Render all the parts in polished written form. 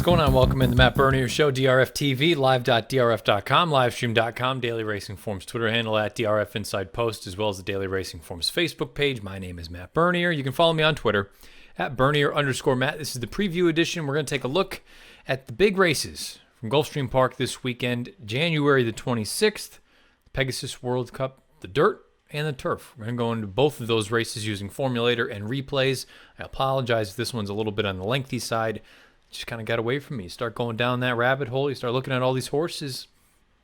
going on? Welcome in the Matt Bernier Show, DRFTV, live.drf.com, livestream.com, Daily Racing Forms Twitter handle at DRF Inside Post, as well as the Daily Racing Forms Facebook page. My name is Matt Bernier. You can follow me on Twitter at Bernier_Matt. This is the preview edition. We're going to take a look at the big races from Gulfstream Park this weekend, January the 26th, Pegasus World Cup, the dirt and the turf. We're going to go into both of those races using Formulator and replays. I apologize if this one's a little bit on the lengthy side. Just kind of got away from me. You start going down that rabbit hole. You start looking at all these horses.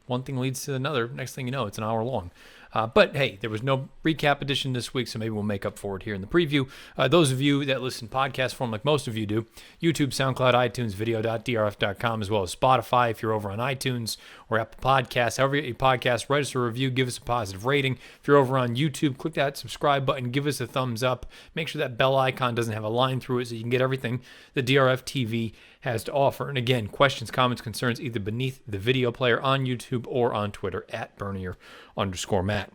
One thing leads to another. Next thing you know, it's an hour long. But hey, there was no recap edition this week, so maybe we'll make up for it here in the preview. Those of you that listen podcast form like most of you do, YouTube, SoundCloud, iTunes, video.drf.com, as well as Spotify. If you're over on iTunes or Apple Podcasts, however you get your podcast, write us a review, give us a positive rating. If you're over on YouTube, click that subscribe button, give us a thumbs up. Make sure that bell icon doesn't have a line through it so you can get everything the DRF TV has to offer. And again, questions, comments, concerns, either beneath the video player on YouTube or on Twitter at Bernier_Matt.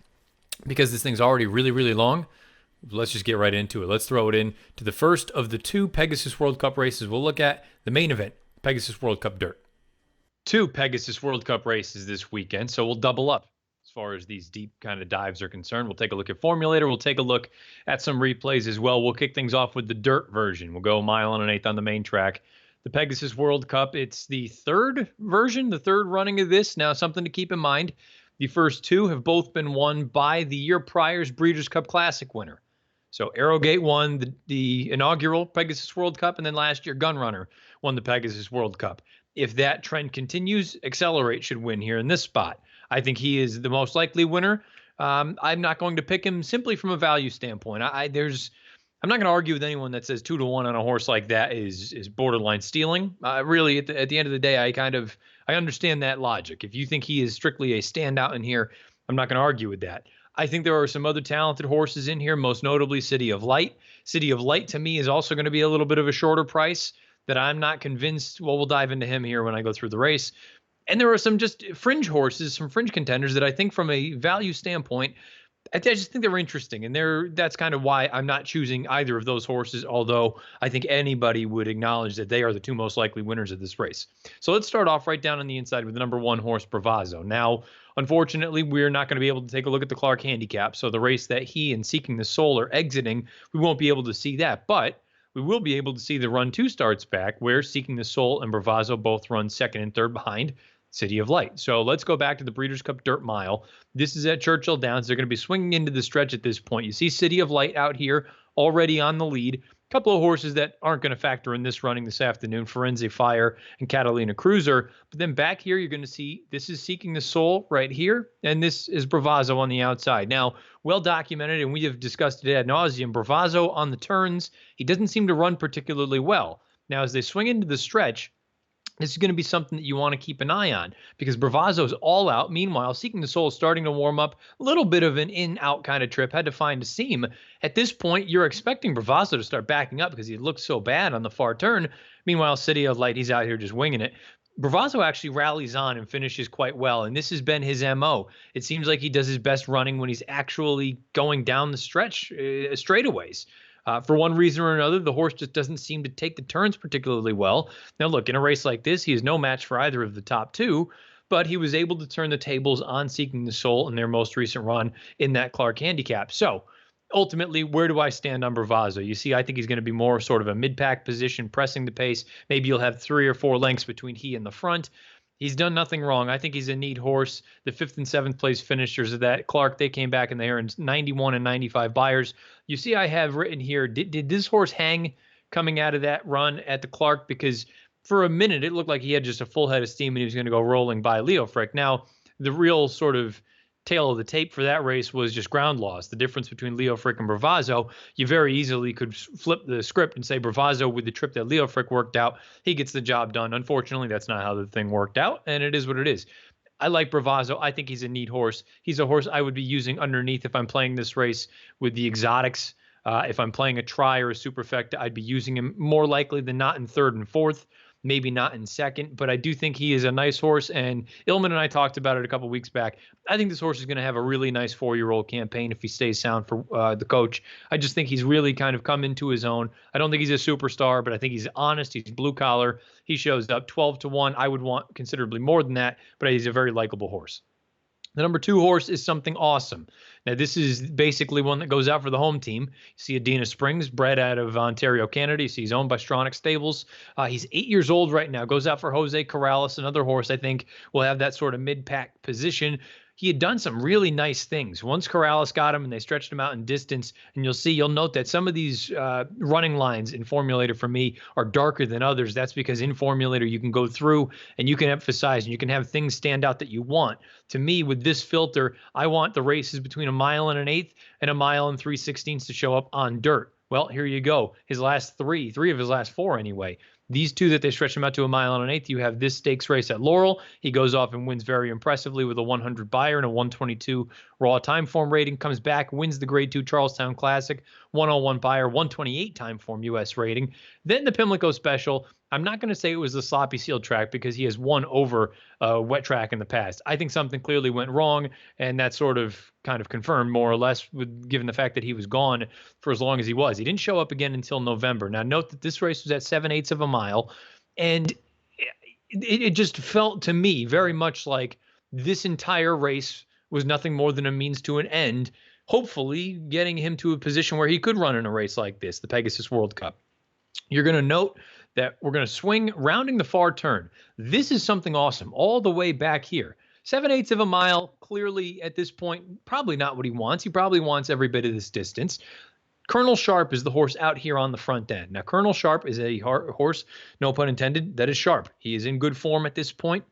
Because this thing's already really, really long, let's just get right into it. Let's throw it in to the first of the two Pegasus World Cup races. We'll look at the main event, Pegasus World Cup Dirt. Two Pegasus World Cup races this weekend, so we'll double up as far as these deep kind of dives are concerned. We'll take a look at Formulator. We'll take a look at some replays as well. We'll kick things off with the dirt version. We'll go a mile and an eighth on the main track. The Pegasus World Cup, it's the third version, the third running of this. Now, something to keep in mind. The first two have both been won by the year prior's Breeders' Cup Classic winner. So Arrowgate won the inaugural Pegasus World Cup, and then last year Gunrunner won the Pegasus World Cup. If that trend continues, Accelerate should win here in this spot. I think he is the most likely winner. I'm not going to pick him simply from a value standpoint. I'm not going to argue with anyone that says 2-1 on a horse like that is borderline stealing. Really, at the end of the day, I understand that logic. If you think he is strictly a standout in here, I'm not going to argue with that. I think there are some other talented horses in here, most notably City of Light. City of Light, to me, is also going to be a little bit of a shorter price that I'm not convinced. Well, we'll dive into him here when I go through the race. And there are some just fringe horses, some fringe contenders that I think from a value standpoint, I just think they were interesting, and that's kind of why I'm not choosing either of those horses, although I think anybody would acknowledge that they are the two most likely winners of this race. So let's start off right down on the inside with the number one horse, Bravazzo. Now, unfortunately, we're not going to be able to take a look at the Clark handicap, so the race that he and Seeking the Soul are exiting, we won't be able to see that, but we will be able to see the run two starts back, where Seeking the Soul and Bravazzo both run second and third behind City of Light. So let's go back to the Breeders' Cup Dirt Mile. This is at Churchill Downs. They're going to be swinging into the stretch at this point. You see City of Light out here already on the lead. A couple of horses that aren't going to factor in this running this afternoon, Forense Fire and Catalina Cruiser. But then back here, you're going to see this is Seeking the Soul right here, and this is Bravazzo on the outside. Now, well documented, and we have discussed it ad nauseum, Bravazzo on the turns, he doesn't seem to run particularly well. Now, as they swing into the stretch, this is going to be something that you want to keep an eye on because Bravazzo's all out. Meanwhile, Seeking the Soul is starting to warm up. A little bit of an in-out kind of trip. Had to find a seam. At this point, you're expecting Bravazzo to start backing up because he looked so bad on the far turn. Meanwhile, City of Light, he's out here just winging it. Bravazzo actually rallies on and finishes quite well, and this has been his MO. It seems like he does his best running when he's actually going down the stretch straightaways. For one reason or another, the horse just doesn't seem to take the turns particularly well. Now, look, in a race like this, he is no match for either of the top two, but he was able to turn the tables on Seeking the Soul in their most recent run in that Clark handicap. So, ultimately, where do I stand on Bravazzo? You see, I think he's going to be more sort of a mid-pack position, pressing the pace. Maybe you'll have 3 or 4 lengths between he and the front. He's done nothing wrong. I think he's a neat horse. The 5th and 7th place finishers of that Clark, they came back and they earned 91 and 95 buyers. You see, I have written here, did this horse hang coming out of that run at the Clark? Because for a minute, it looked like he had just a full head of steam and he was going to go rolling by Leo Frick. Now, the real sort of tail of the tape for that race was just ground loss. The difference between Leo Frick and Bravazzo, you very easily could flip the script and say Bravazzo, with the trip that Leo Frick worked out, he gets the job done. Unfortunately, that's not how the thing worked out, and it is what it is. I like Bravazzo. I think he's a neat horse. He's a horse I would be using underneath if I'm playing this race with the exotics. If I'm playing a try or a superfecta, I'd be using him more likely than not in 3rd and 4th. maybe not in second, but I do think he is a nice horse. And Illman and I talked about it a couple weeks back. I think this horse is going to have a really nice 4-year-old campaign if he stays sound for the coach. I just think he's really kind of come into his own. I don't think he's a superstar, but I think he's honest. He's blue collar. He shows up 12-1. I would want considerably more than that, but he's a very likable horse. The number 2 horse is Something Awesome. Now, this is basically one that goes out for the home team. You see Adena Springs, bred out of Ontario, Canada. You see he's owned by Stronach Stables. He's 8 years old right now. Goes out for Jose Corrales, another horse I think will have that sort of mid-pack position. He had done some really nice things. Once Corrales got him and they stretched him out in distance, and you'll note that some of these running lines in Formulator for me are darker than others. That's because in Formulator you can go through and you can emphasize and you can have things stand out that you want. To me, with this filter, I want the races between 1 1/8 and 1 3/16 to show up on dirt. Well, here you go. His last three of his last 4 anyway. These 2 that they stretch him out to 1 1/8, you have this stakes race at Laurel. He goes off and wins very impressively with a 100 buyer and a 122 raw time form rating. Comes back, wins the Grade 2 Charlestown Classic, 101 buyer, 128 time form U.S. rating. Then the Pimlico Special. I'm not going to say it was the sloppy sealed track because he has won over a wet track in the past. I think something clearly went wrong, and that sort of kind of confirmed more or less given the fact that he was gone for as long as he was. He didn't show up again until November. Now, note that this race was at 7/8 of a mile, and it just felt to me very much like this entire race was nothing more than a means to an end, hopefully getting him to a position where he could run in a race like this, the Pegasus World Cup. You're going to note that we're going to swing rounding the far turn. This is Something Awesome all the way back here. 7/8 of a mile, clearly at this point, probably not what he wants. He probably wants every bit of this distance. Colonel Sharp is the horse out here on the front end. Now, Colonel Sharp is a horse, no pun intended, that is sharp. He is in good form at this point.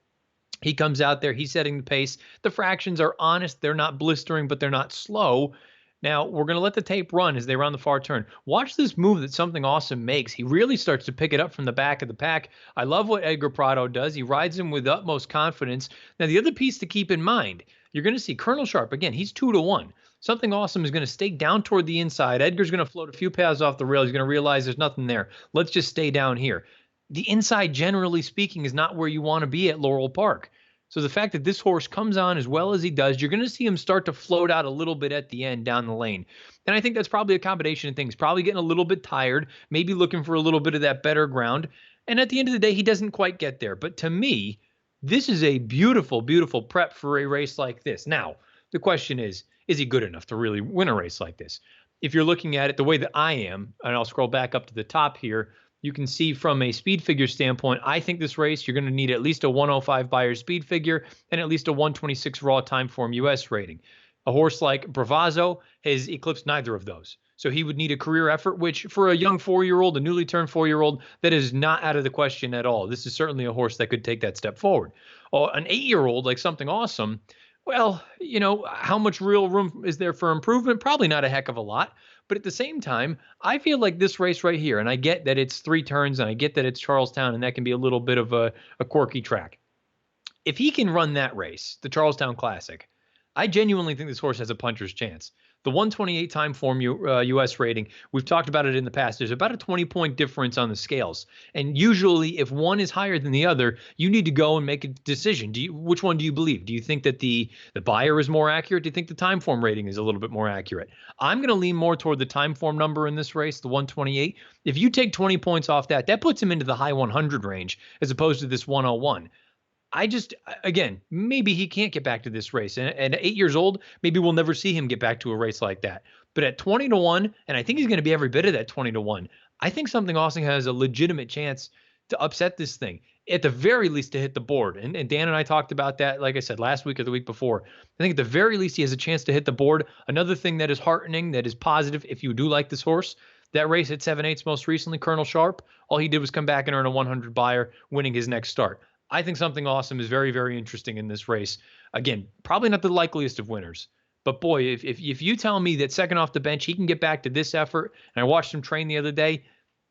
He comes out there. He's setting the pace. The fractions are honest. They're not blistering, but they're not slow. Now, we're going to let the tape run as they round the far turn. Watch this move that Something Awesome makes. He really starts to pick it up from the back of the pack. I love what Edgar Prado does. He rides him with utmost confidence. Now, the other piece to keep in mind, you're going to see Colonel Sharp. Again, he's 2-1. Something Awesome is going to stake down toward the inside. Edgar's going to float a few paths off the rail. He's going to realize there's nothing there. Let's just stay down here. The inside, generally speaking, is not where you want to be at Laurel Park. So the fact that this horse comes on as well as he does, you're going to see him start to float out a little bit at the end down the lane. And I think that's probably a combination of things. Probably getting a little bit tired, maybe looking for a little bit of that better ground. And at the end of the day, he doesn't quite get there. But to me, this is a beautiful, beautiful prep for a race like this. Now, the question is he good enough to really win a race like this? If you're looking at it the way that I am, and I'll scroll back up to the top here, you can see from a speed figure standpoint, I think this race, you're going to need at least a 105 buyer speed figure and at least a 126 raw time form US rating. A horse like Bravazzo has eclipsed neither of those. So he would need a career effort, which for a young 4-year-old, a newly turned 4-year-old, that is not out of the question at all. This is certainly a horse that could take that step forward. An 8-year-old like Something Awesome, well, you know, how much real room is there for improvement? Probably not a heck of a lot. But at the same time, I feel like this race right here, and I get that it's 3 turns, and I get that it's Charlestown, and that can be a little bit of a quirky track. If he can run that race, the Charlestown Classic, I genuinely think this horse has a puncher's chance. The 128 time form US rating, we've talked about it in the past. There's about a 20-point difference on the scales. And usually if one is higher than the other, you need to go and make a decision. Which one do you believe? Do you think that the buyer is more accurate? Do you think the time form rating is a little bit more accurate? I'm going to lean more toward the time form number in this race, the 128. If you take 20 points off that, that puts him into the high 100 range as opposed to this 101. Again, maybe he can't get back to this race. And at 8 years old, maybe we'll never see him get back to a race like that. But at 20-1, and I think he's going to be every bit of that 20-1, I think Something Awesome has a legitimate chance to upset this thing. At the very least, to hit the board. And Dan and I talked about that, like I said, last week or the week before. I think at the very least, he has a chance to hit the board. Another thing that is heartening, that is positive, if you do like this horse, that race at 7/8 most recently, Colonel Sharp, all he did was come back and earn a 100 buyer, winning his next start. I think Something Awesome is very, very interesting in this race. Again, probably not the likeliest of winners. But boy, if you tell me that second off the bench, he can get back to this effort, and I watched him train the other day,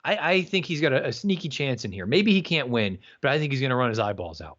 I think he's got a sneaky chance in here. Maybe he can't win, but I think he's going to run his eyeballs out.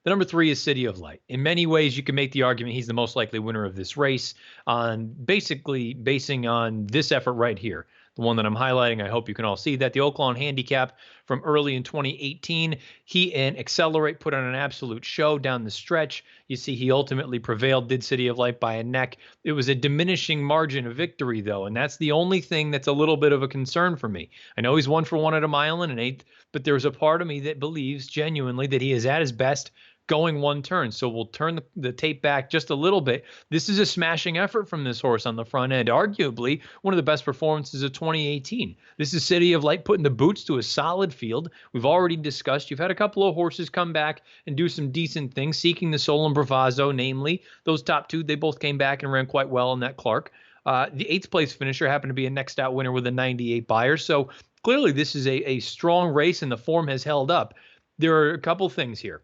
The number 3 is City of Light. In many ways, you can make the argument he's the most likely winner of this race on basically basing on this effort right here. the one that I'm highlighting. I hope you can all see that. The Oaklawn Handicap from early in 2018. He and Accelerate put on an absolute show down the stretch. You see he ultimately prevailed, did City of Light by a neck. It was a diminishing margin of victory, though, and that's the only thing that's a little bit of a concern for me. I know he's 1-for-1 at a mile and an eighth, but there's a part of me that believes genuinely that he is at his best going one turn. So we'll turn the tape back just a little bit. This is a smashing effort from this horse on the front end, arguably one of the best performances of 2018. This is City of Light putting the boots to a solid field. We've already discussed, you've had a couple of horses come back and do some decent things, Seeking the Soul and Bravazzo, namely. Those top two, they both came back and ran quite well in that Clark. The 8th place finisher happened to be a next out winner with a 98 Beyer. So clearly this is a strong race and the form has held up. There are a couple things here.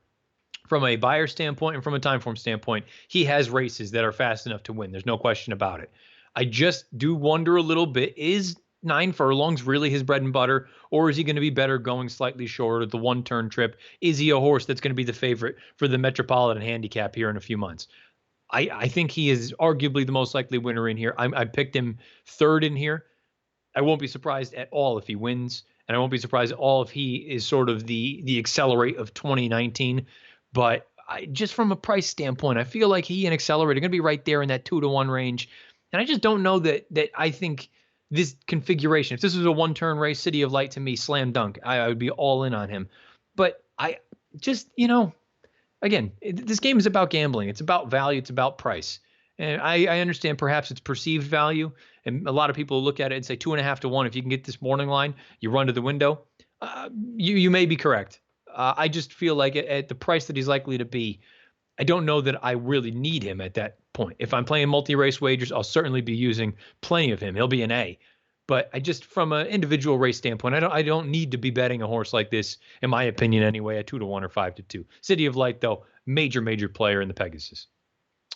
From a Beyer standpoint and from a time form standpoint, he has races that are fast enough to win. There's no question about it. I just do wonder a little bit, is 9 furlongs really his bread and butter, or is he going to be better going slightly shorter, the one-turn trip? Is he a horse that's going to be the favorite for the Metropolitan Handicap here in a few months? I think he is arguably the most likely winner in here. I picked him 3rd in here. I won't be surprised at all if he wins, and I won't be surprised at all if he is sort of the Accelerate of 2019. But just from a price standpoint, I feel like he and Accelerate are going to be right there in that 2-to-1 range. And I just don't know that I think this configuration, if this was a one-turn race, City of Light to me, slam dunk. I would be all in on him. But I just, again, this game is about gambling. It's about value. It's about price. And I understand perhaps it's perceived value. And a lot of people look at it and say 2.5-to-1. If you can get this morning line, you run to the window. You may be correct. I just feel like at the price that he's likely to be, I don't know that I really need him at that point. If I'm playing multi-race wagers, I'll certainly be using plenty of him. He'll be an A. But I just, from an individual race standpoint, I don't need to be betting a horse like this, in my opinion anyway, at 2-to-1 or 5-to-2. City of Light, though, major player in the Pegasus.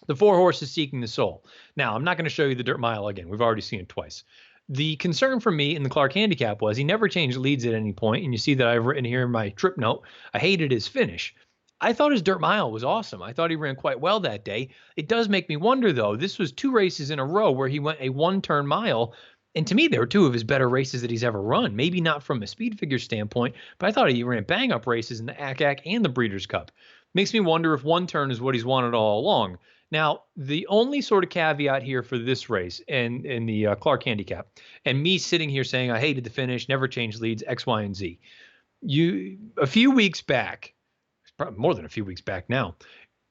The 4 horses Seeking the Soul. Now, I'm not going to show you the dirt mile again. We've already seen it twice. The concern for me in the Clark Handicap was he never changed leads at any point, and you see that I've written here in my trip note, I hated his finish. I thought his dirt mile was awesome. I thought he ran quite well that day. It does make me wonder, though, this was 2 races in a row where he went a one-turn mile, and to me, they were 2 of his better races that he's ever run. Maybe not from a speed figure standpoint, but I thought he ran bang-up races in the ACAC and the Breeders' Cup. Makes me wonder if one turn is what he's wanted all along. Now, the only sort of caveat here for this race and in the Clark Handicap, and me sitting here saying I hated the finish, never changed leads, X, Y, and Z. A few weeks back, probably more than a few weeks back now,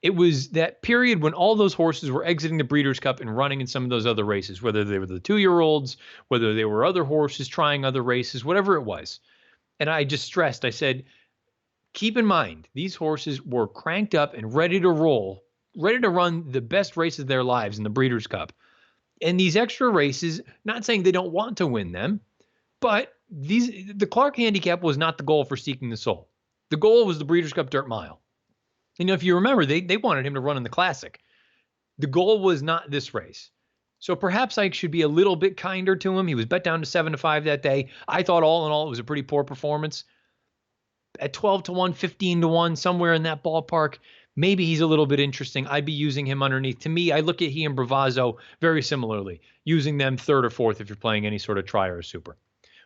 it was that period when all those horses were exiting the Breeders' Cup and running in some of those other races, whether they were the 2-year-olds, whether they were other horses trying other races, whatever it was. And I just stressed, I said, keep in mind, these horses were cranked up and ready to roll, ready to run the best race of their lives in the Breeders' Cup. And these extra races, not saying they don't want to win them, but the Clark Handicap was not the goal for Seeking the Soul. The goal was the Breeders' Cup Dirt Mile. If you remember, they wanted him to run in the Classic. The goal was not this race. So perhaps I should be a little bit kinder to him. He was bet down to 7-to-5 that day. I thought all in all it was a pretty poor performance. At 12-to-1, 15-to-1, somewhere in that ballpark, maybe he's a little bit interesting. I'd be using him underneath. To me, I look at he and Bravazzo very similarly, using them 3rd or 4th if you're playing any sort of try or a super.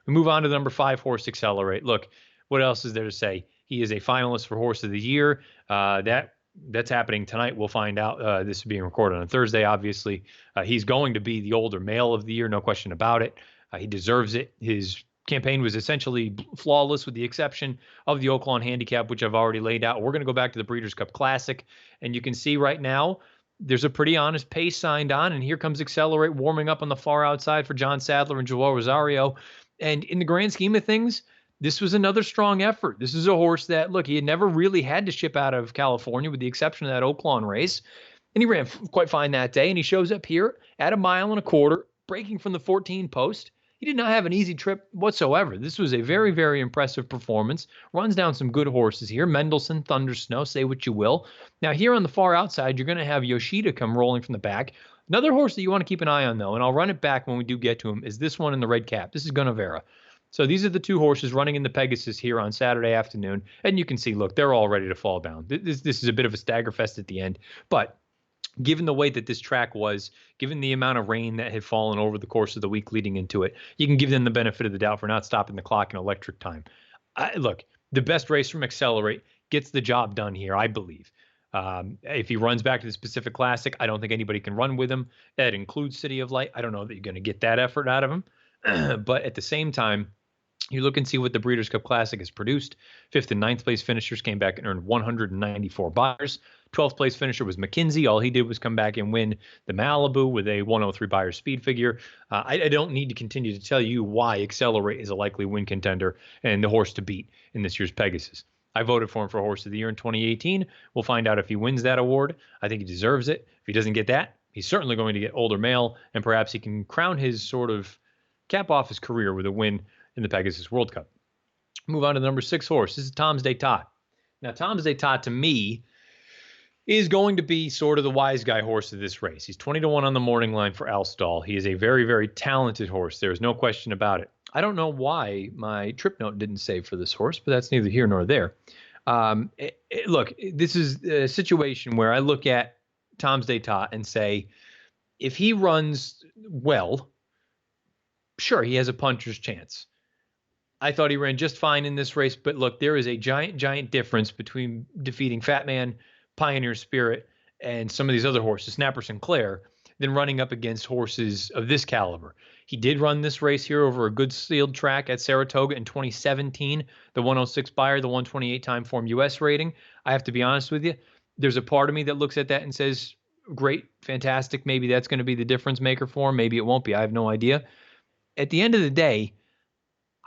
We move on to the number 5 horse, Accelerate. Look, what else is there to say? He is a finalist for Horse of the Year. That's happening tonight. We'll find out. This is being recorded on Thursday, obviously. He's going to be the older male of the year, no question about it. He deserves it. His campaign was essentially flawless with the exception of the Oaklawn Handicap, which I've already laid out. We're going to go back to the Breeders' Cup Classic, and you can see right now there's a pretty honest pace signed on, and here comes Accelerate warming up on the far outside for John Sadler and Joel Rosario. And in the grand scheme of things, this was another strong effort. This is a horse that, look, he had never really had to ship out of California with the exception of that Oaklawn race, and he ran quite fine that day, and he shows up here at 1.25 miles, breaking from the 14 post. He did not have an easy trip whatsoever. This was a very, very impressive performance. Runs down some good horses here. Mendelssohn, Thundersnow, say what you will. Now, here on the far outside, you're going to have Yoshida come rolling from the back. Another horse that you want to keep an eye on, though, and I'll run it back when we do get to him, is this one in the red cap. This is Vera. So these are the 2 horses running in the Pegasus here on Saturday afternoon. And you can see, look, they're all ready to fall down. This is a bit of a stagger fest at the end. But given the way that this track was, given the amount of rain that had fallen over the course of the week leading into it, you can give them the benefit of the doubt for not stopping the clock in electric time. Look, the best race from Accelerate gets the job done here, I believe. If he runs back to the Pacific Classic, I don't think anybody can run with him. That includes City of Light. I don't know that you're going to get that effort out of him. But at the same time, you look and see what the Breeders' Cup Classic has produced. 5th and 9th place finishers came back and earned 194 Buyers. 12th place finisher was McKinsey. All he did was come back and win the Malibu with a 103 Buyer speed figure. I don't need to continue to tell you why Accelerate is a likely win contender and the horse to beat in this year's Pegasus. I voted for him for Horse of the Year in 2018. We'll find out if he wins that award. I think he deserves it. If he doesn't get that, he's certainly going to get Older Male, and perhaps he can crown his sort of cap off his career with a win in the Pegasus World Cup. Move on to the number 6 horse. This is Tom's Detat. Now, Tom's Detat, to me, is going to be sort of the wise guy horse of this race. He's 20-1 on the morning line for Alstall. He is a very, very talented horse. There is no question about it. I don't know why my trip note didn't save for this horse, but that's neither here nor there. Look, this is a situation where I look at Tom's Detat and say, if he runs well, sure, he has a puncher's chance. I thought he ran just fine in this race, but look, there is a giant, giant difference between defeating Fat Man, Pioneer Spirit, and some of these other horses, Snapper Sinclair, than running up against horses of this caliber. He did run this race here over a good sealed track at Saratoga in 2017, the 106 Buyer, the 128 time form US rating. I have to be honest with you. There's a part of me that looks at that and says, great, fantastic. Maybe that's going to be the difference maker for him. Maybe it won't be. I have no idea. At the end of the day,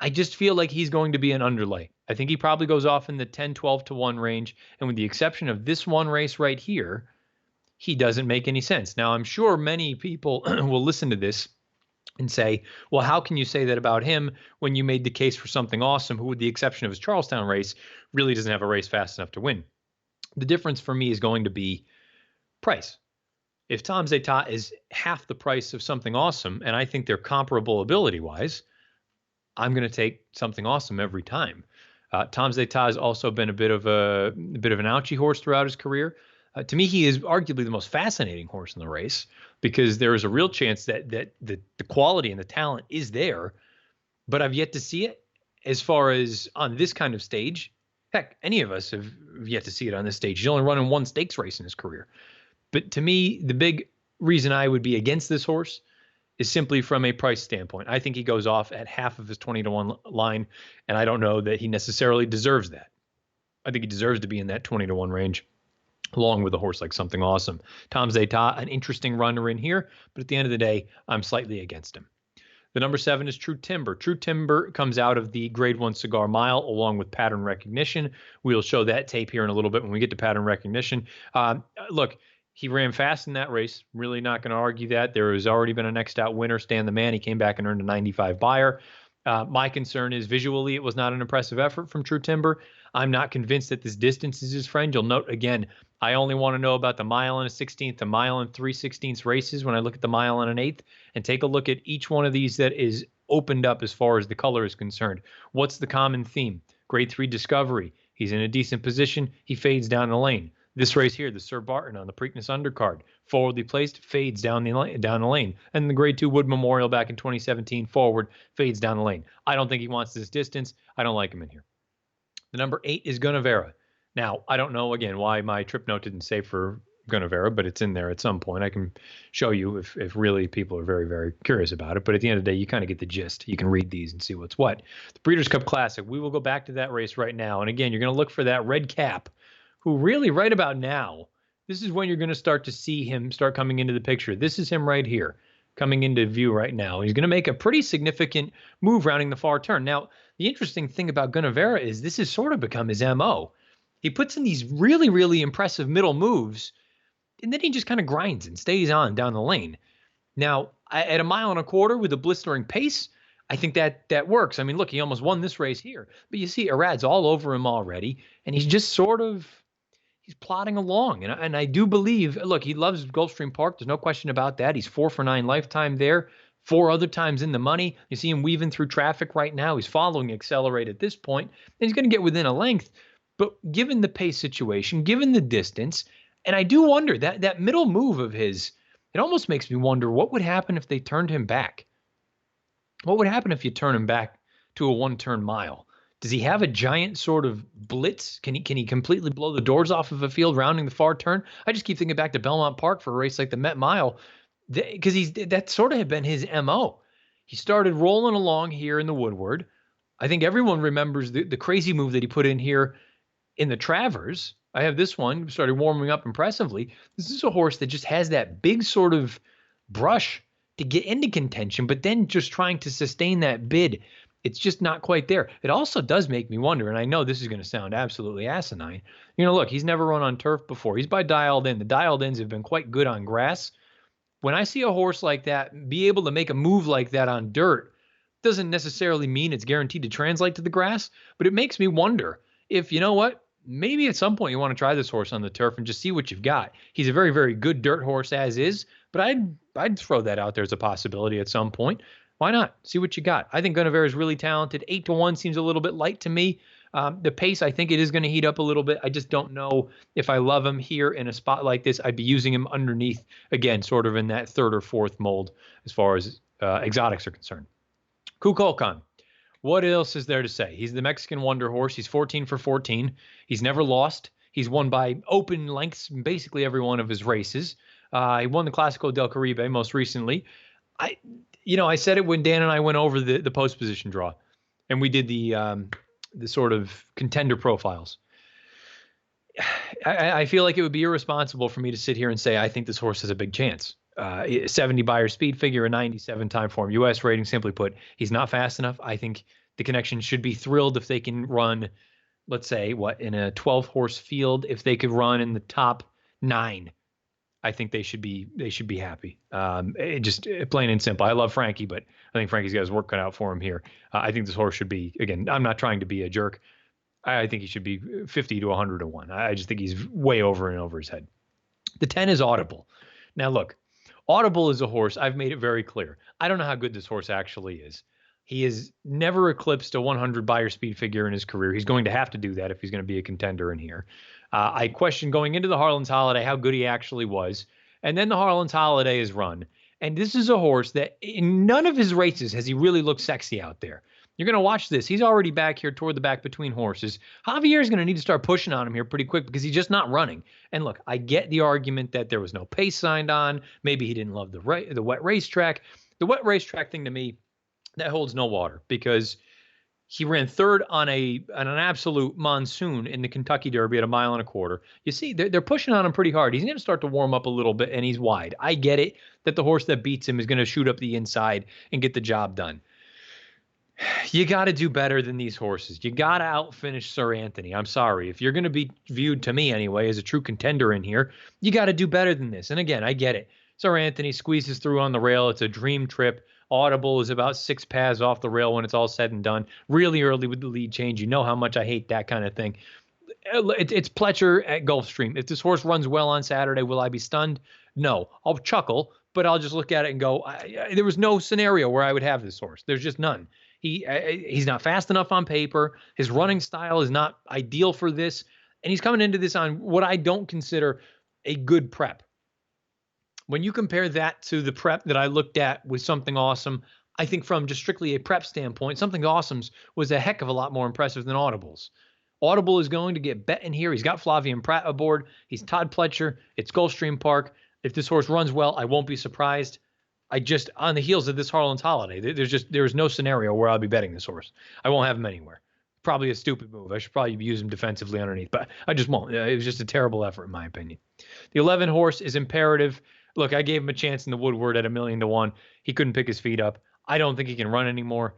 I just feel like he's going to be an underlay. I think he probably goes off in the 10, 12 to 1 range. And with the exception of this one race right here, he doesn't make any sense. Now, I'm sure many people will listen to this and say, well, how can you say that about him when you made the case for Something Awesome, who, with the exception of his Charlestown race, really doesn't have a race fast enough to win? The difference for me is going to be price. If Tom's Detat is half the price of Something Awesome, and I think they're comparable ability-wise, I'm going to take Something Awesome every time. Tom's Detat has also been a bit of an ouchie horse throughout his career. To me, he is arguably the most fascinating horse in the race because there is a real chance that the quality and the talent is there, but I've yet to see it as far as on this kind of stage. Heck, any of us have yet to see it on this stage. He's only run in one stakes race in his career. But to me, the big reason I would be against this horse is simply from a price standpoint. I think he goes off at half of his 20-1 line, and I don't know that he necessarily deserves that. I think he deserves to be in that 20-1 range, along with a horse like Something Awesome. Tom's Detat, an interesting runner in here, but at the end of the day, I'm slightly against him. The number 7 is True Timber. True Timber comes out of the Grade 1 Cigar Mile along with Pattern Recognition. We'll show that tape here in a little bit when we get to Pattern Recognition. Look, he ran fast in that race. Really not going to argue that. There has already been a next out winner, Stan the Man. He came back and earned a 95 Buyer. My concern is visually it was not an impressive effort from True Timber. I'm not convinced that this distance is his friend. You'll note, again, I only want to know about the mile and a 16th, the mile and 3/16 races when I look at the mile and an 1/8, and take a look at each one of these that is opened up as far as the color is concerned. What's the common theme? Grade 3 Discovery. He's in a decent position. He fades down the lane. This race here, the Sir Barton on the Preakness undercard, forwardly placed, fades down the lane. And the Grade 2 Wood Memorial back in 2017, forward, fades down the lane. I don't think he wants this distance. I don't like him in here. The number 8 is Vera. Now, I don't know, again, why my trip note didn't say for Vera, but it's in there at some point. I can show you if really people are very, very curious about it. But at the end of the day, you kind of get the gist. You can read these and see what's what. The Breeders' Cup Classic, we will go back to that race right now. And again, you're going to look for that red cap, who really right about now, this is when you're going to start to see him start coming into the picture. This is him right here, coming into view right now. He's going to make a pretty significant move rounding the far turn. Now, the interesting thing about Vera is this has sort of become his MO. He puts in these really, really impressive middle moves, and then he just kind of grinds and stays on down the lane. Now, at 1.25 miles with a blistering pace, I think that works. I mean, look, he almost won this race here. But you see Arad's all over him already, and he's just sort of, he's plodding along. And I do believe, look, he loves Gulfstream Park. There's no question about that. He's 4 for 9 lifetime there. 4 other times in the money. You see him weaving through traffic right now. He's following Accelerate at this point, and he's going to get within a length. But given the pace situation, given the distance, And I do wonder that middle move of his, it almost makes me wonder what would happen if they turned him back. What would happen if you turn him back to a 1-turn mile? Does he have a giant sort of blitz? Can he completely blow the doors off of a field rounding the far turn? I just keep thinking back to Belmont Park for a race like the Met Mile, because that sort of had been his MO. He started rolling along here in the Woodward. I think everyone remembers the crazy move that he put in here in the Travers. I have this one, started warming up impressively. This is a horse that just has that big sort of brush to get into contention, but then just trying to sustain that bid, it's just not quite there. It also does make me wonder, and I know this is going to sound absolutely asinine. Look, he's never run on turf before. He's by Dialed In. The Dialed Ins have been quite good on grass. When I see a horse like that be able to make a move like that on dirt, doesn't necessarily mean it's guaranteed to translate to the grass, but it makes me wonder if, maybe at some point you want to try this horse on the turf and just see what you've got. He's a very, very good dirt horse as is, but I'd throw that out there as a possibility at some point. Why not? See what you got. I think Guinevere is really talented. 8-1 seems a little bit light to me. The pace, I think it is going to heat up a little bit. I just don't know if I love him here in a spot like this. I'd be using him underneath, again, sort of in that third or fourth mold as far as exotics are concerned. Kukulkan. What else is there to say? He's the Mexican wonder horse. He's 14 for 14. He's never lost. He's won by open lengths in basically every one of his races. He won the Clásico del Caribe most recently. I said it when Dan and I went over the post position draw, and we did the sort of contender profiles. I feel like it would be irresponsible for me to sit here and say I think this horse has a big chance. 70 Beyer speed figure, a 97 time form US rating. Simply put, he's not fast enough. I think the connection should be thrilled if they can run, let's say, in a 12 horse field, if they could run in the top 9. I think they should be happy. Just plain and simple. I love Frankie, but I think Frankie's got his work cut out for him here. I think this horse should be, again, I'm not trying to be a jerk. I think he should be 50 to 100 to 1. I just think he's way over and over his head. The 10 is Audible. Now, look, Audible is a horse. I've made it very clear. I don't know how good this horse actually is. He has never eclipsed a 100 Beyer speed figure in his career. He's going to have to do that if he's going to be a contender in here. I questioned going into the Harlan's Holiday how good he actually was. And then the Harlan's Holiday is run. And this is a horse that in none of his races has he really looked sexy out there. You're going to watch this. He's already back here toward the back between horses. Javier is going to need to start pushing on him here pretty quick because he's just not running. And look, I get the argument that there was no pace signed on. Maybe he didn't love the wet racetrack. The wet racetrack thing to me, that holds no water because he ran third on an absolute monsoon in the Kentucky Derby at 1.25 miles. You see, they're pushing on him pretty hard. He's going to start to warm up a little bit, and he's wide. I get it that the horse that beats him is going to shoot up the inside and get the job done. You got to do better than these horses. You got to outfinish Sir Anthony. I'm sorry. If you're going to be viewed, to me anyway, as a true contender in here, you got to do better than this. And again, I get it. Sir Anthony squeezes through on the rail. It's a dream trip. Audible is about 6 paths off the rail when it's all said and done. Really early with the lead change. You know how much I hate that kind of thing. It's Pletcher at Gulfstream. If this horse runs well on Saturday, will I be stunned? No. I'll chuckle, but I'll just look at it and go, there was no scenario where I would have this horse. There's just none. He's not fast enough on paper. His running style is not ideal for this. And he's coming into this on what I don't consider a good prep. When you compare that to the prep that I looked at with Something Awesome, I think from just strictly a prep standpoint, Something Awesome's was a heck of a lot more impressive than Audible's. Audible is going to get bet in here. He's got Flavien Prat aboard. He's Todd Pletcher. It's Gulfstream Park. If this horse runs well, I won't be surprised. On the heels of this Harlan's Holiday, there's no scenario where I'll be betting this horse. I won't have him anywhere. Probably a stupid move. I should probably use him defensively underneath, but I just won't. It was just a terrible effort, in my opinion. The 11 horse is Imperative. Look, I gave him a chance in the Woodward at 1,000,000 to 1. He couldn't pick his feet up. I don't think he can run anymore.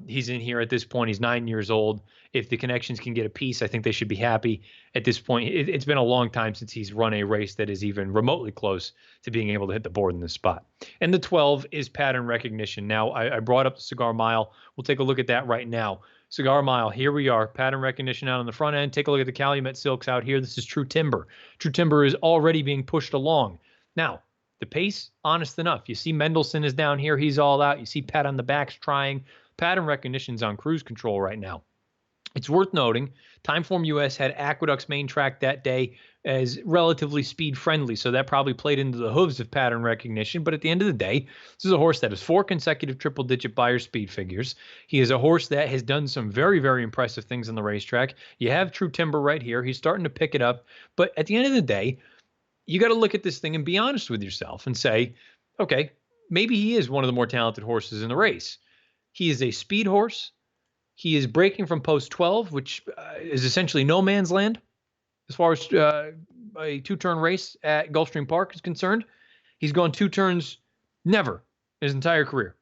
He's in here at this point. He's 9 years old. If the connections can get a piece, I think they should be happy. At this point, it's been a long time since he's run a race that is even remotely close to being able to hit the board in this spot. And the 12 is Pattern Recognition. Now, I brought up the Cigar Mile. We'll take a look at that right now. Cigar Mile, here we are. Pattern Recognition out on the front end. Take a look at the Calumet Silks out here. This is True Timber. True Timber is already being pushed along. Now, the pace, honest enough. You see Mendelssohn is down here. He's all out. You see Pat on the backs trying. Pattern Recognition's on cruise control right now. It's worth noting, Timeform US had Aqueduct's main track that day as relatively speed friendly, so that probably played into the hooves of pattern recognition. But at the end of the day, this is a horse that has 4 consecutive triple-digit Beyer speed figures. He is a horse that has done some very, very impressive things on the racetrack. You have True Timber right here. He's starting to pick it up. But at the end of the day, you got to look at this thing and be honest with yourself and say, okay, maybe he is one of the more talented horses in the race. He is a speed horse. He is breaking from post 12, which is essentially no man's land as far as a two-turn race at Gulfstream Park is concerned. He's gone 2 turns never in his entire career,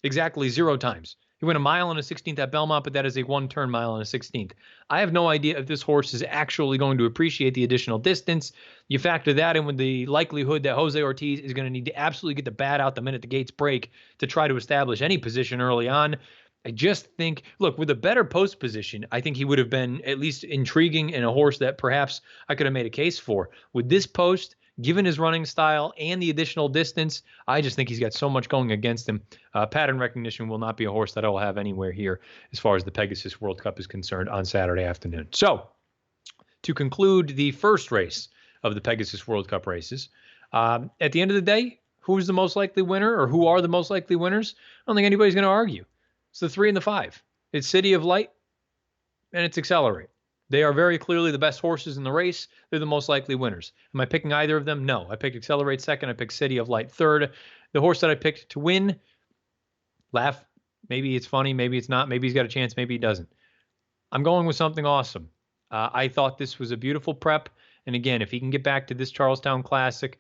exactly 0 times. He went a mile and a 16th at Belmont, but that is a 1-turn mile and a 16th. I have no idea if this horse is actually going to appreciate the additional distance. You factor that in with the likelihood that Jose Ortiz is going to need to absolutely get the bat out the minute the gates break to try to establish any position early on. I just think, look, with a better post position, I think he would have been at least intriguing and a horse that perhaps I could have made a case for. With this post, given his running style and the additional distance, I just think he's got so much going against him. Pattern recognition will not be a horse that I will have anywhere here as far as the Pegasus World Cup is concerned on Saturday afternoon. So, to conclude the first race of the Pegasus World Cup races, at the end of the day, who's the most likely winner or who are the most likely winners? I don't think anybody's going to argue. It's the 3 and the 5. It's City of Light and it's Accelerate. They are very clearly the best horses in the race. They're the most likely winners. Am I picking either of them? No. I picked Accelerate second. I picked City of Light third. The horse that I picked to win, laugh. Maybe it's funny. Maybe it's not. Maybe he's got a chance. Maybe he doesn't. I'm going with something awesome. I thought this was a beautiful prep. And again, if he can get back to this Charlestown Classic,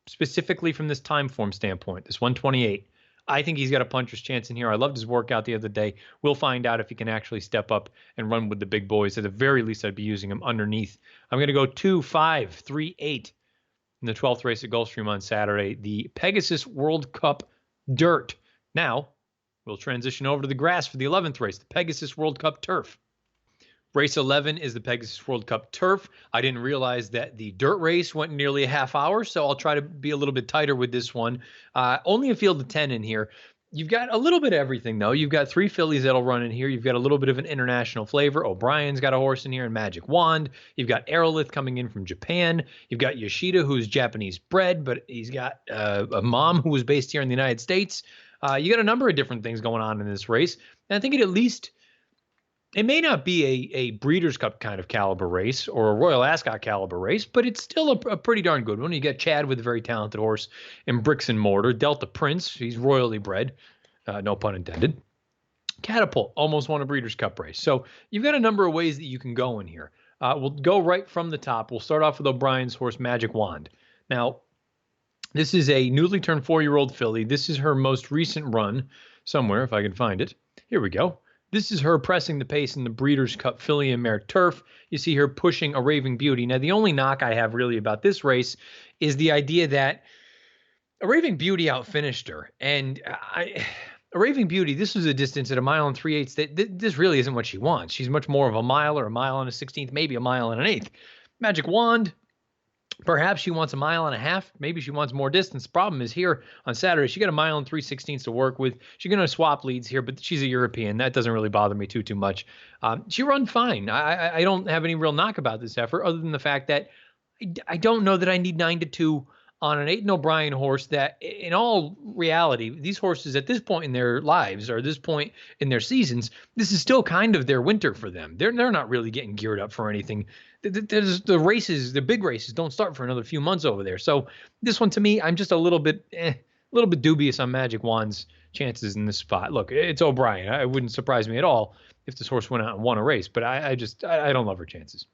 specifically from this time form standpoint, this 128, I think he's got a puncher's chance in here. I loved his workout the other day. We'll find out if he can actually step up and run with the big boys. At the very least, I'd be using him underneath. I'm going to go 2, 5, 3, 8 in the 12th race at Gulfstream on Saturday, the Pegasus World Cup Dirt. Now, we'll transition over to the grass for the 11th race, the Pegasus World Cup Turf. Race 11 is the Pegasus World Cup Turf. I didn't realize that the dirt race went nearly a half hour, so I'll try to be a little bit tighter with this one. Only a field of 10 in here. You've got a little bit of everything, though. You've got 3 fillies that'll run in here. You've got a little bit of an international flavor. O'Brien's got a horse in here and Magic Wand. You've got Errorless coming in from Japan. You've got Yoshida, who's Japanese bred, but he's got a mom who was based here in the United States. You got a number of different things going on in this race. And I think it may not be a Breeders' Cup kind of caliber race or a Royal Ascot caliber race, but it's still a pretty darn good one. You got Chad with a very talented horse in Bricks and Mortar. Delta Prince, he's royally bred, no pun intended. Catapult almost won a Breeders' Cup race. So you've got a number of ways that you can go in here. We'll go right from the top. We'll start off with O'Brien's horse, Magic Wand. Now, this is a newly turned 4-year-old filly. This is her most recent run somewhere, if I can find it. Here we go. This is her pressing the pace in the Breeders' Cup Filly and Mare Turf. You see her pushing a Raving Beauty. Now, the only knock I have really about this race is the idea that a Raving Beauty outfinished her. And a Raving Beauty, this was a distance at 1 mile and 3/8. This really isn't what she wants. She's much more of a mile or a mile and a 16th, maybe a mile and an 1/8. Magic Wand, perhaps she wants 1.5 miles. Maybe she wants more distance. The problem is here on Saturday, she got 1 mile and 3/16 to work with. She's going to swap leads here, but she's a European. That doesn't really bother me too much. She run fine. I don't have any real knock about this effort other than the fact that I don't know that I need 9-2 on an Aidan O'Brien horse that, in all reality, these horses at this point in their lives or this point in their seasons, this is still kind of their winter for them. They're not really getting geared up for anything. The races, the big races, don't start for another few months over there. So this one, to me, I'm just a little bit dubious on Magic Wand's chances in this spot. Look, it's O'Brien. It wouldn't surprise me at all if this horse went out and won a race, but I don't love her chances.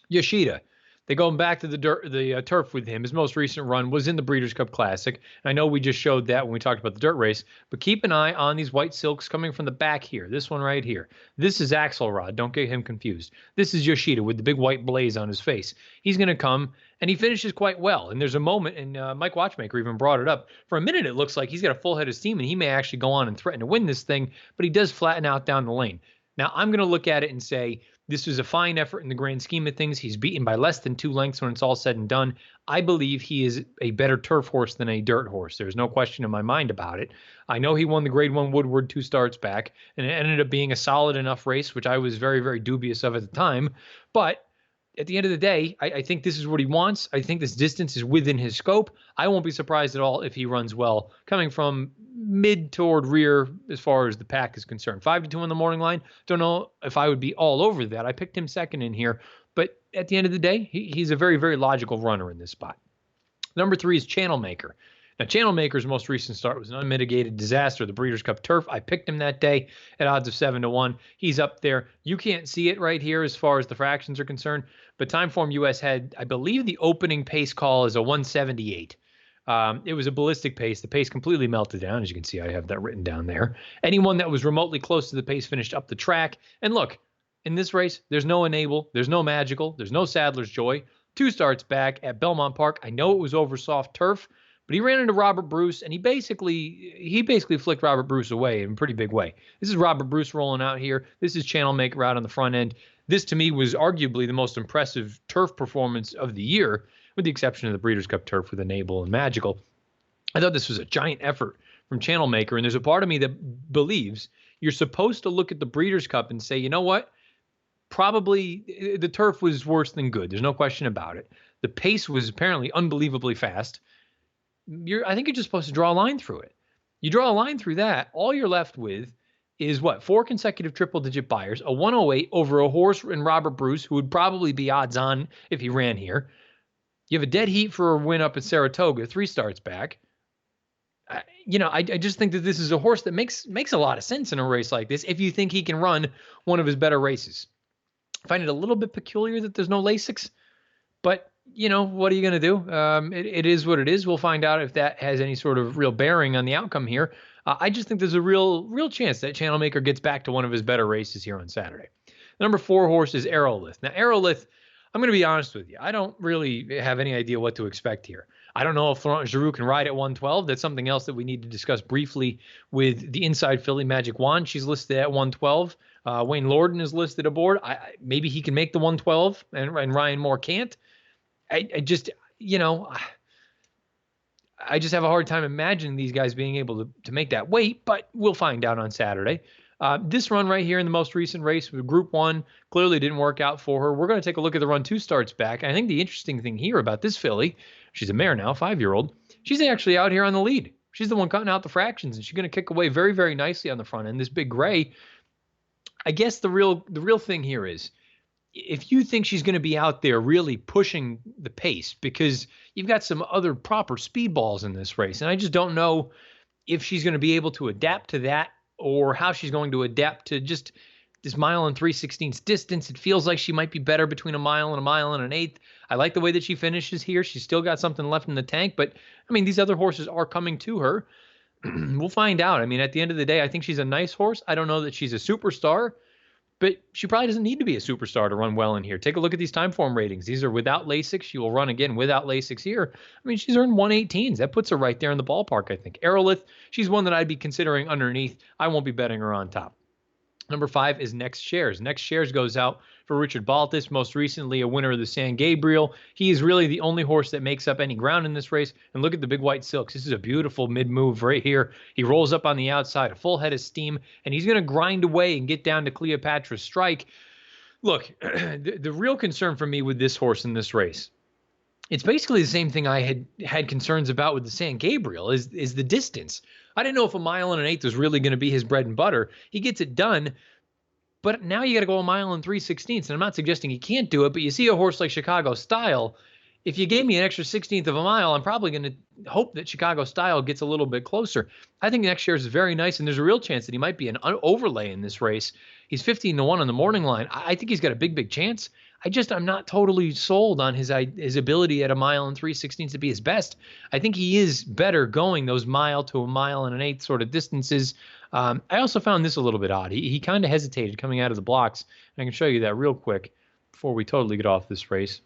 Yoshida. They go back to the turf with him. His most recent run was in the Breeders' Cup Classic. I know we just showed that when we talked about the dirt race, but keep an eye on these white silks coming from the back here. This one right here. This is Axelrod. Don't get him confused. This is Yoshida with the big white blaze on his face. He's going to come, and he finishes quite well. And there's a moment, and Mike Watchmaker even brought it up. For a minute, it looks like he's got a full head of steam, and he may actually go on and threaten to win this thing, but he does flatten out down the lane. Now, I'm going to look at it and say, This was a fine effort in the grand scheme of things. He's beaten by less than 2 lengths when it's all said and done. I believe he is a better turf horse than a dirt horse. There's no question in my mind about it. I know he won the Grade 1 Woodward 2 starts back, and it ended up being a solid enough race, which I was very, very dubious of at the time. But at the end of the day, I think this is what he wants. I think this distance is within his scope. I won't be surprised at all if he runs well, coming from mid toward rear as far as the pack is concerned. 5-2 on the morning line. Don't know if I would be all over that. I picked him second in here, but at the end of the day, he's a very, very logical runner in this spot. Number 3 is Channel Maker. Now, Channel Maker's most recent start was an unmitigated disaster, the Breeders' Cup Turf. I picked him that day at odds of 7-1. He's up there. You can't see it right here as far as the fractions are concerned, but Timeform US had, I believe, the opening pace call is a 178. It was a ballistic pace. The pace completely melted down. As you can see, I have that written down there. Anyone that was remotely close to the pace finished up the track. And look, in this race, there's no Enable, there's no Magical, there's no Sadler's Joy. 2 starts back at Belmont Park. I know it was over soft turf, but he ran into Robert Bruce, and he basically flicked Robert Bruce away in a pretty big way. This is Robert Bruce rolling out here. This is Channel Maker out on the front end. This, to me, was arguably the most impressive turf performance of the year, with the exception of the Breeders' Cup Turf with Enable and Magical. I thought this was a giant effort from Channel Maker, and there's a part of me that believes you're supposed to look at the Breeders' Cup and say, you know what? Probably the turf was worse than good. There's no question about it. The pace was apparently unbelievably fast. I think you're just supposed to draw a line through it. You draw a line through that, all you're left with is what? 4 consecutive triple-digit buyers, a 108 over a horse in Robert Bruce, who would probably be odds on if he ran here. You have a dead heat for a win up at Saratoga, 3 starts back. I just think that this is a horse that makes a lot of sense in a race like this if you think he can run one of his better races. I find it a little bit peculiar that there's no Lasix, but what are you going to do? It is what it is. We'll find out if that has any sort of real bearing on the outcome here. I just think there's a real chance that Channel Maker gets back to one of his better races here on Saturday. Number 4 horse is Errorless. Now, Errorless, I'm going to be honest with you. I don't really have any idea what to expect here. I don't know if Florent Giroux can ride at 112. That's something else that we need to discuss briefly with the inside filly Magic Wand. She's listed at 112. Wayne Lorden is listed aboard. Maybe he can make the 112 and Ryan Moore can't. I just have a hard time imagining these guys being able to make that weight, but we'll find out on Saturday. This run right here in the most recent race with Group 1 clearly didn't work out for her. We're going to take a look at the run 2 starts back. I think the interesting thing here about this filly, she's a mare now, 5-year-old, she's actually out here on the lead. She's the one cutting out the fractions, and she's going to kick away very, very nicely on the front end. This Big Gray, I guess the real thing here is, if you think she's going to be out there really pushing the pace, because you've got some other proper speedballs in this race, and I just don't know if she's going to be able to adapt to that or how she's going to adapt to just this 1 3/16 distance. It feels like she might be better between a mile and an eighth. I like the way that she finishes here. She's still got something left in the tank, but I mean, these other horses are coming to her. We'll find out. I mean, at the end of the day, I think she's a nice horse. I don't know that she's a superstar, but she probably doesn't need to be a superstar to run well in here. Take a look at these Timeform ratings. These are without Lasix. She will run again without Lasix here. I mean, she's earned 118s. That puts her right there in the ballpark, I think. Errorless, she's one that I'd be considering underneath. I won't be betting her on top. Number 5 is Next Shares. Next Shares goes out for Richard Baltus, most recently a winner of the San Gabriel. He is really the only horse that makes up any ground in this race. And look at the Big White Silks. This is a beautiful mid-move right here. He rolls up on the outside, a full head of steam, and he's going to grind away and get down to Cleopatra's Strike. Look, the real concern for me with this horse in this race, it's basically the same thing I had concerns about with the San Gabriel, is the distance. I didn't know if a 1 1/8 was really going to be his bread and butter. He gets it done, but now you got to go 1 3/16. And I'm not suggesting he can't do it, but you see a horse like Chicago Style, if you gave me an extra 16th of a mile, I'm probably going to hope that Chicago Style gets a little bit closer. I think Next Shares is very nice, and there's a real chance that he might be an overlay in this race. He's 15-1 on the morning line. I think he's got a big chance. I'm not totally sold on his ability at 1 3/16 to be his best. I think he is better going those 1 to 1 1/8 sort of distances. I also found this a little bit odd. He kind of hesitated coming out of the blocks. And I can show you that real quick before we totally get off this race.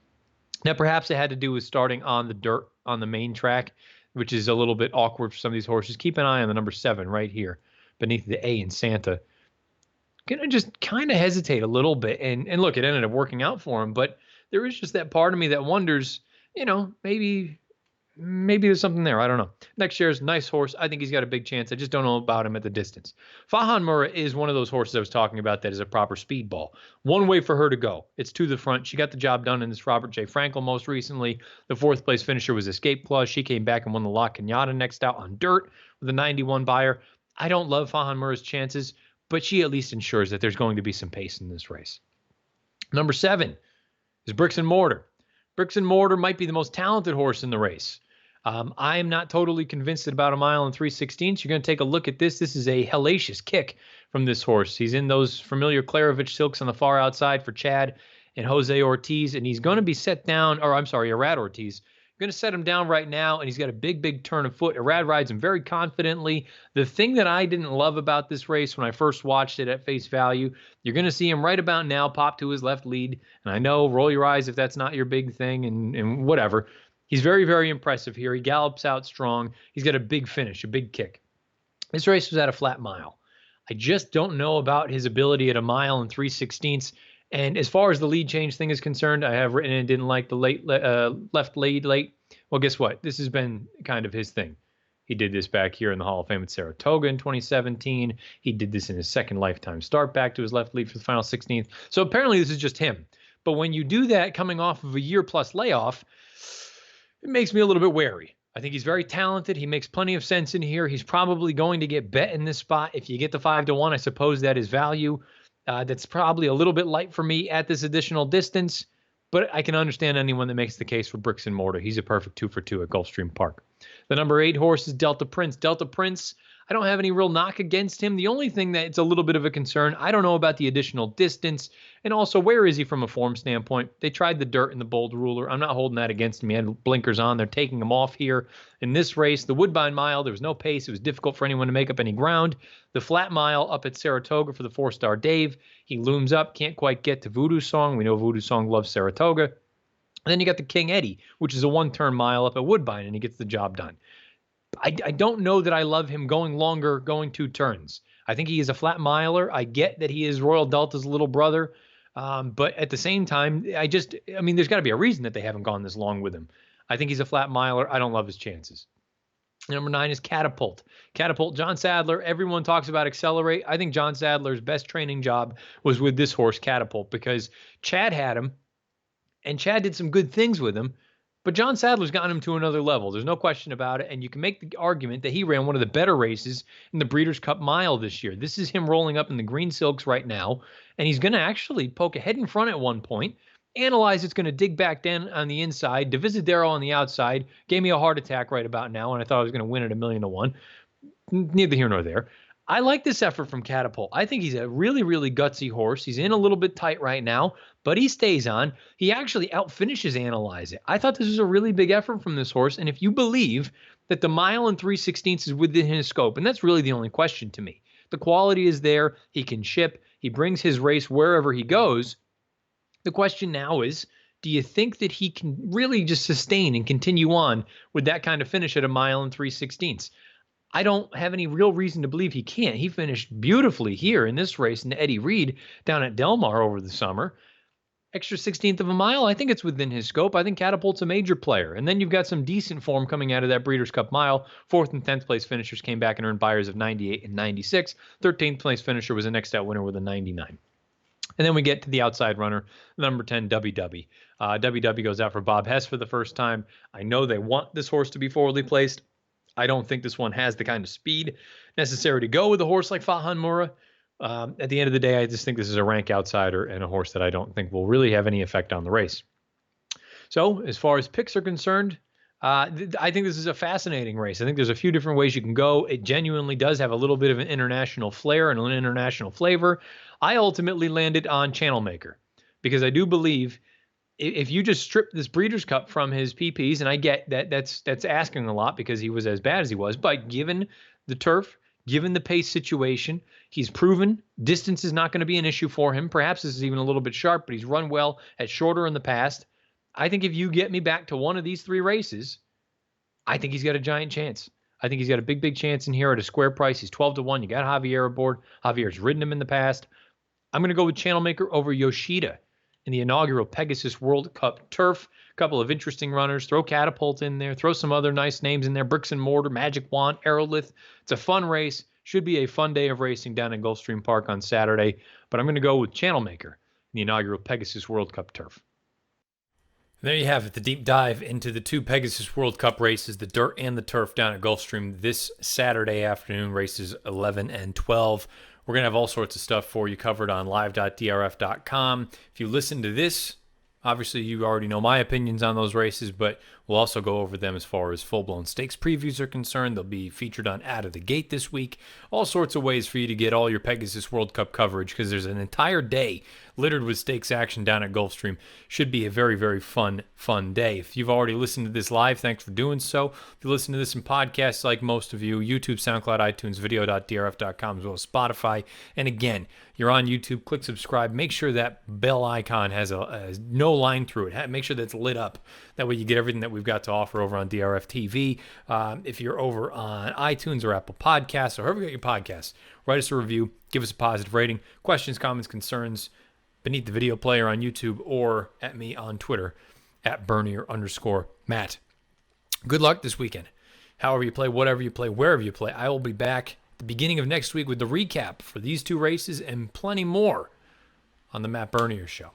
Now, perhaps it had to do with starting on the dirt on the main track, which is a little bit awkward for some of these horses. Keep an eye on the number 7 right here beneath the A in Santa. gonna just kind of hesitate a little bit. And look, it ended up working out for him, but there is just that part of me that wonders, maybe there's something there. I don't know. Next year's nice horse. I think he's got a big chance. I just don't know about him at the distance. Fahan Murrah is one of those horses I was talking about that is a proper speedball. One way for her to go. It's to the front. She got the job done in this Robert J. Frankel most recently. The fourth place finisher was Escape Clause. She came back and won the La Cañada next out on dirt with a 91 buyer. I don't love Fahan Murrah's chances, but she at least ensures that there's going to be some pace in this race. Number 7 is Bricks and Mortar. Bricks and Mortar might be the most talented horse in the race. I am not totally convinced at about 1 mile and 3/16. You're going to take a look at this. This is a hellacious kick from this horse. He's in those familiar Klarovich silks on the far outside for Chad and Jose Ortiz, and he's going to be set down, or I'm sorry, Arad Ortiz. Going to set him down right now, and he's got a big turn of foot. Arad rides him very confidently. The thing that I didn't love about this race when I first watched it at face value, you're going to see him right about now pop to his left lead. And I know, roll your eyes if that's not your big thing and whatever. He's very impressive here. He gallops out strong. He's got a big finish, a big kick. This race was at a flat mile. I just don't know about his ability at 1 mile and 3/16. And as far as the lead change thing is concerned, I have written and didn't like the left lead late. Well, guess what? This has been kind of his thing. He did this back here in the Hall of Fame at Saratoga in 2017. He did this in his second lifetime start back to his left lead for the final 16th. So apparently this is just him. But when you do that coming off of a year-plus layoff, it makes me a little bit wary. I think he's very talented. He makes plenty of sense in here. He's probably going to get bet in this spot. If you get the 5-1, I suppose that is value. That's probably a little bit light for me at this additional distance, but I can understand anyone that makes the case for Bricks and Mortar. He's a perfect 2 for 2 at Gulfstream Park. The number 8 horse is Delta Prince. Delta Prince, I don't have any real knock against him. The only thing that it's a little bit of a concern, I don't know about the additional distance, and also where is he from a form standpoint? They tried the dirt in the Bold Ruler. I'm not holding that against him. He had blinkers on. They're taking him off here. In this race, the Woodbine Mile, there was no pace. It was difficult for anyone to make up any ground. The flat mile up at Saratoga for the 4-star Dave. He looms up, can't quite get to Voodoo Song. We know Voodoo Song loves Saratoga. And then you got the King Eddie, which is a 1-turn mile up at Woodbine, and he gets the job done. I don't know that I love him going longer, going 2 turns. I think he is a flat miler. I get that he is Royal Delta's little brother. But at the same time, there's got to be a reason that they haven't gone this long with him. I think he's a flat miler. I don't love his chances. Number 9 is Catapult. Catapult, John Sadler. Everyone talks about Accelerate. I think John Sadler's best training job was with this horse, Catapult, because Chad had him, and Chad did some good things with him. But John Sadler's gotten him to another level. There's no question about it. And you can make the argument that he ran one of the better races in the Breeders' Cup Mile this year. This is him rolling up in the green silks right now. And he's going to actually poke ahead in front at one point. Analyze it's going to dig back down on the inside. Divisadero on the outside. Gave me a heart attack right about now. And I thought I was going to win at 1,000,000 to 1. Neither here nor there. I like this effort from Catapult. I think he's a really gutsy horse. He's in a little bit tight right now, but he stays on. He actually outfinishes Analyze It. I thought this was a really big effort from this horse, and if you believe that the 1 mile and 3/16 is within his scope, and that's really the only question to me. The quality is there. He can ship. He brings his race wherever he goes. The question now is, do you think that he can really just sustain and continue on with that kind of finish at 1 mile and 3/16? I don't have any real reason to believe he can't. He finished beautifully here in this race in Eddie Reed down at Del Mar over the summer. Extra 16th of a mile, I think it's within his scope. I think Catapult's a major player. And then you've got some decent form coming out of that Breeders' Cup Mile. 4th and 10th place finishers came back and earned buyers of 98 and 96. 13th place finisher was a next out winner with a 99. And then we get to the outside runner, number 10, WW. WW goes out for Bob Hess for the first time. I know they want this horse to be forwardly placed. I don't think this one has the kind of speed necessary to go with a horse like Fahan Murrah. At the end of the day, I just think this is a rank outsider and a horse that I don't think will really have any effect on the race. So as far as picks are concerned, I think this is a fascinating race. I think there's a few different ways you can go. It genuinely does have a little bit of an international flair and an international flavor. I ultimately landed on Channel Maker because I do believe if you just strip this Breeders' Cup from his PPs, and I get that that's asking a lot because he was as bad as he was, but given the turf, given the pace situation, he's proven distance is not going to be an issue for him. Perhaps this is even a little bit sharp, but he's run well at shorter in the past. I think if you get me back to one of these 3 races, I think he's got a giant chance. I think he's got a big chance in here at a square price. He's 12 to 1. You got Javier aboard. Javier's ridden him in the past. I'm going to go with Channel Maker over Yoshida in the inaugural Pegasus World Cup turf. A couple of interesting runners. Throw Catapult in there. Throw some other nice names in there. Bricks and Mortar, Magic Wand, Errorless. It's a fun race. Should be a fun day of racing down in Gulfstream Park on Saturday. But I'm going to go with Channel Maker in the inaugural Pegasus World Cup turf. There you have it, the deep dive into the two Pegasus World Cup races, the dirt and the turf down at Gulfstream this Saturday afternoon, races 11 and 12. We're going to have all sorts of stuff for you covered on live.drf.com. If you listen to this, obviously you already know my opinions on those races, but we'll also go over them as far as full-blown stakes previews are concerned. They'll be featured on Out of the Gate this week. All sorts of ways for you to get all your Pegasus World Cup coverage because there's an entire day littered with stakes action down at Gulfstream. Should be a very, very fun day. If you've already listened to this live, thanks for doing so. If you listen to this in podcasts like most of you, YouTube, SoundCloud, iTunes, video.drf.com, as well as Spotify. And again, you're on YouTube, click subscribe. Make sure that bell icon has a no line through it. Make sure that's lit up. That way you get everything that we've got to offer over on DRFTV. If you're over on iTunes or Apple Podcasts or wherever you get your podcasts, write us a review, give us a positive rating. Questions, comments, concerns, beneath the video player on YouTube or at me on Twitter at Bernier_Matt. Good luck this weekend. However you play, whatever you play, wherever you play. I will be back at the beginning of next week with the recap for these two races and plenty more on the Matt Bernier Show.